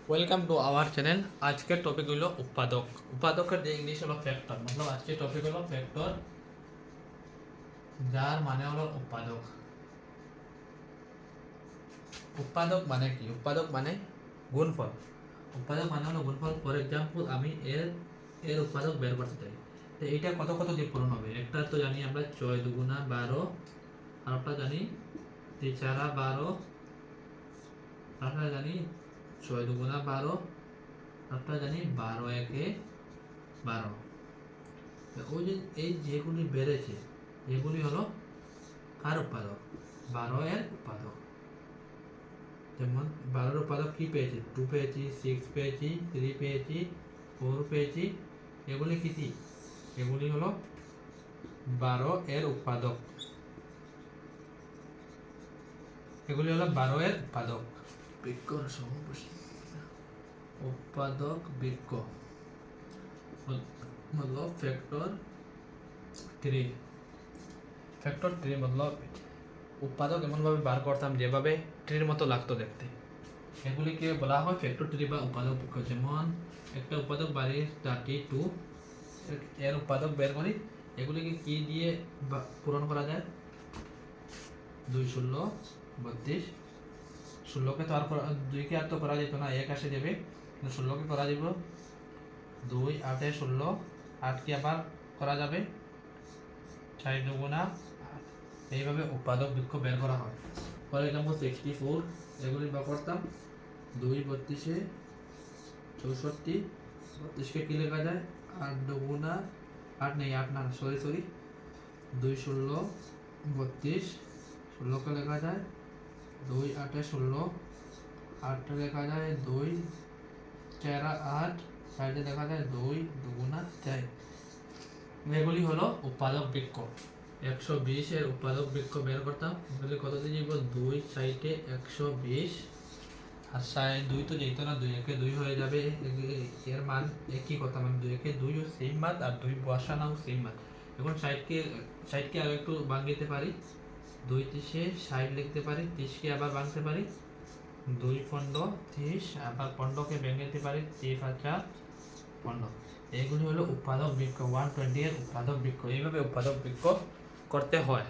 Welcome to our channel. আজকের topic হলো উৎপাদক। উৎপাদকের যে ইংলিশ হলো ফ্যাক্টর, মতলব আজকের টপিক হলো ফ্যাক্টর, যার মানে হলো উৎপাদক। উৎপাদক মানে কি? উৎপাদক মানে গুণফল। উৎপাদক মানে হলো গুণফল। ফর এক্সাম্পল, আমি এর উৎপাদক বের করতে চাই, তো এইটা কত কত দিয়ে পূরণ হবে? একটা তো জানি আমরা 6 দুগুণা 12, আর একটা জানি 3 4 12, আমরা জানি 6 দুগুণা 12, আমরা জানি 12 একে 12। ওই যে এই যেগুলি বেড়েছে এগুলি হলো কার উৎপাদক? 12 এর উৎপাদক। যেমন 12 উৎপাদক কি পেয়েছি? 2 পেয়েছি, 6 পেয়েছি, 3 পেয়েছি, 4 পেয়েছি। এগুলি কি? এগুলি হলো 12 এর উৎপাদক। এগুলি হলো 12 এর উৎপাদক। উৎপাদক বৃক্ক मतलब फैक्टर 3। ফ্যাক্টর 3 मतलब উৎপাদক এমনভাবে বার করতাম যেভাবে ট্রির মতো লাগতো দেখতে। এগুলিকে বলা হয় ফ্যাক্টর 3 বা উৎপাদক বৃক্ক। যেমন একটা উৎপাদক বাড়ি 32, এর উৎপাদক বের করি। এগুলিকে কি দিয়ে পূরণ করা যায়? 2 16 32। 16কে তো আর 2কে আর তো করা যেত না, 1 আসে যাবে, কিন্তু 16কে করা যাব। 2 8 16, 8 কি আবার করা যাবে, 4 দুগুণা 8। এইভাবে উৎপাদক বৃক্ষ বের করা হয়। ফর এক্সাম্পল 64, এগুলি বার করতাম 2 32 64, 32কে কি লেখা যায়? 8 দুগুণা 8 নেই, 8 না, সরি 2 16 32, 16কে লেখা যায় 2 8 16, 8 লেখা যায় 2 4 8, সাইডে লেখা যায় 2 দুগুণা 4। এগুলি হলো উৎপাদক বৃক্ষ। 120 এর উৎপাদক বৃক্ষ বের করতাম। এগুলি কত দিয়ে যাব? 2 সাইডে 120, আর সাইড 2 তো যেত না, 2 একে 2 হয়ে যাবে। এর মান একই কথা, মানে 2 একে 2 ও সেম মান, আর 2 বসানো সেম মান। এখন সাইডকে আরো একটু ভাঙতে পারি, 2 30 সাইড লিখতে পারি, 30কে আবার ভাঙতে পারি, 2 15 30, আবার 15কে ভেঙে পারি, 3 5 15। এইগুলি হলো উৎপাদক বৃক্ষ। 120 এর উৎপাদক বৃক্ষ। এইভাবে উৎপাদক বৃক্ষ করতে হয়।